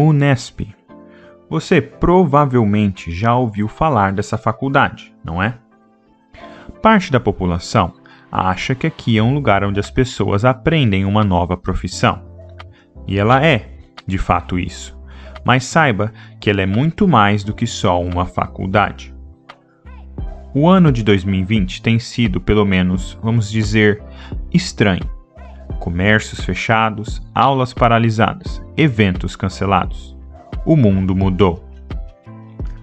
Unesp. Você provavelmente já ouviu falar dessa faculdade, não é? Parte da população acha que aqui é um lugar onde as pessoas aprendem uma nova profissão. E ela é, de fato, isso. Mas saiba que ela é muito mais do que só uma faculdade. O ano de 2020 tem sido, pelo menos, vamos dizer, estranho. Comércios fechados, aulas paralisadas, eventos cancelados. O mundo mudou.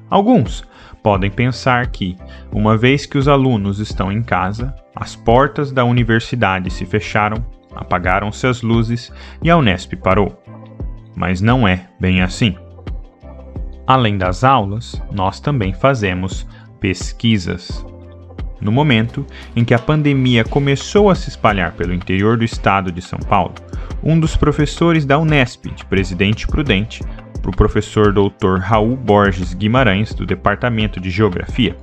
Alguns podem pensar que, uma vez que os alunos estão em casa, as portas da universidade se fecharam, apagaram-se as luzes e a Unesp parou. Mas não é bem assim. Além das aulas, nós também fazemos pesquisas. No momento em que a pandemia começou a se espalhar pelo interior do estado de São Paulo, um dos professores da Unesp, de Presidente Prudente, o professor Dr. Raul Borges Guimarães, do Departamento de Geografia,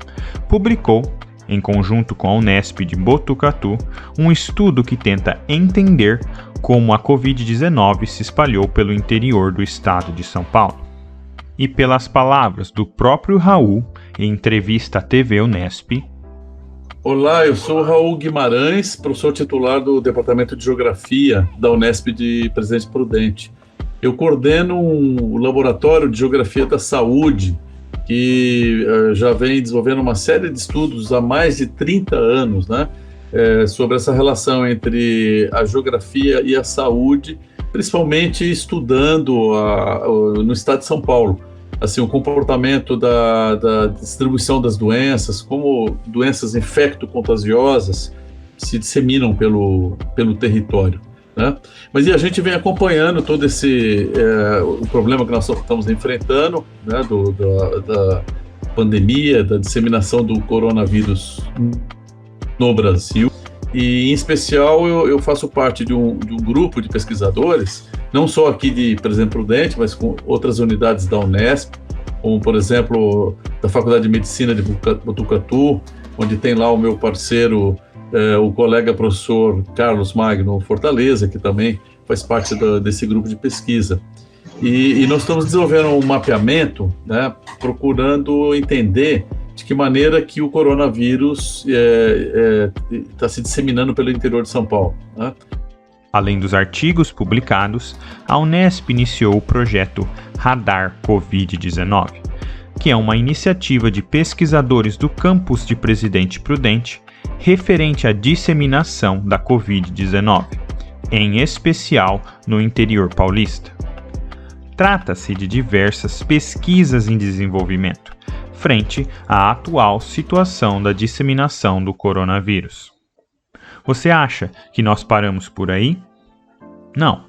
publicou, em conjunto com a Unesp de Botucatu, um estudo que tenta entender como a Covid-19 se espalhou pelo interior do estado de São Paulo. E pelas palavras do próprio Raul, em entrevista à TV Unesp: Olá, eu sou Raul Guimarães, professor titular do Departamento de Geografia da Unesp de Presidente Prudente. Eu coordeno um laboratório de Geografia da Saúde que já vem desenvolvendo uma série de estudos há mais de 30 anos, né, sobre essa relação entre a geografia e a saúde, principalmente estudando no estado de São Paulo, assim, o comportamento da distribuição das doenças, como doenças infecto-contagiosas se disseminam pelo território, né? Mas e a gente vem acompanhando todo o problema que nós estamos enfrentando, né, da pandemia, da disseminação do coronavírus no Brasil. E, em especial, eu faço parte de um grupo de pesquisadores, não só aqui de Presidente Prudente, mas com outras unidades da Unesp, como, por exemplo, da Faculdade de Medicina de Botucatu, onde tem lá o meu parceiro, o colega professor Carlos Magno Fortaleza, que também faz parte desse grupo de pesquisa. E nós estamos desenvolvendo um mapeamento, né, procurando entender de que maneira que o coronavírus está se disseminando pelo interior de São Paulo, né? Além dos artigos publicados, a Unesp iniciou o projeto Radar Covid-19, que é uma iniciativa de pesquisadores do campus de Presidente Prudente referente à disseminação da Covid-19, em especial no interior paulista. Trata-se de diversas pesquisas em desenvolvimento, frente à atual situação da disseminação do coronavírus. Você acha que nós paramos por aí? Não.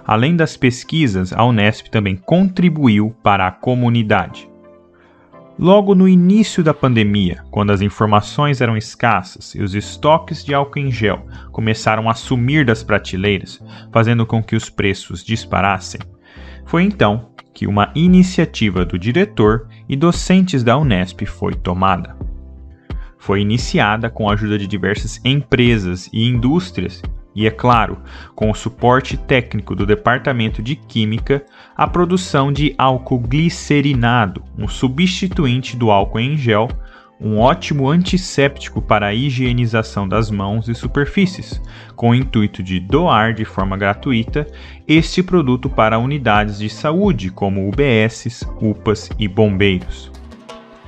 Além das pesquisas, a Unesp também contribuiu para a comunidade. Logo no início da pandemia, quando as informações eram escassas e os estoques de álcool em gel começaram a sumir das prateleiras, fazendo com que os preços disparassem, foi então que uma iniciativa do diretor e docentes da Unesp foi tomada. Foi iniciada com a ajuda de diversas empresas e indústrias e, é claro, com o suporte técnico do Departamento de Química, a produção de álcool glicerinado, um substituinte do álcool em gel, um ótimo antisséptico para a higienização das mãos e superfícies, com o intuito de doar de forma gratuita este produto para unidades de saúde como UBSs, UPAs e bombeiros.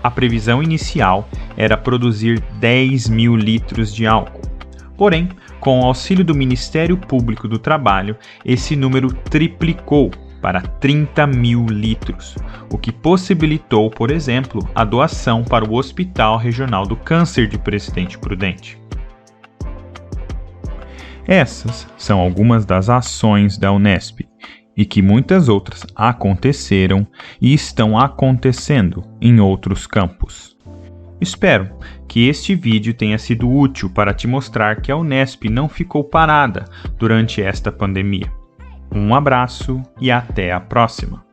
A previsão inicial era produzir 10 mil litros de álcool. Porém, com o auxílio do Ministério Público do Trabalho, esse número triplicou para 30 mil litros, o que possibilitou, por exemplo, a doação para o Hospital Regional do Câncer de Presidente Prudente. Essas são algumas das ações da Unesp, e que muitas outras aconteceram e estão acontecendo em outros campos. Espero que este vídeo tenha sido útil para te mostrar que a Unesp não ficou parada durante esta pandemia. Um abraço e até a próxima!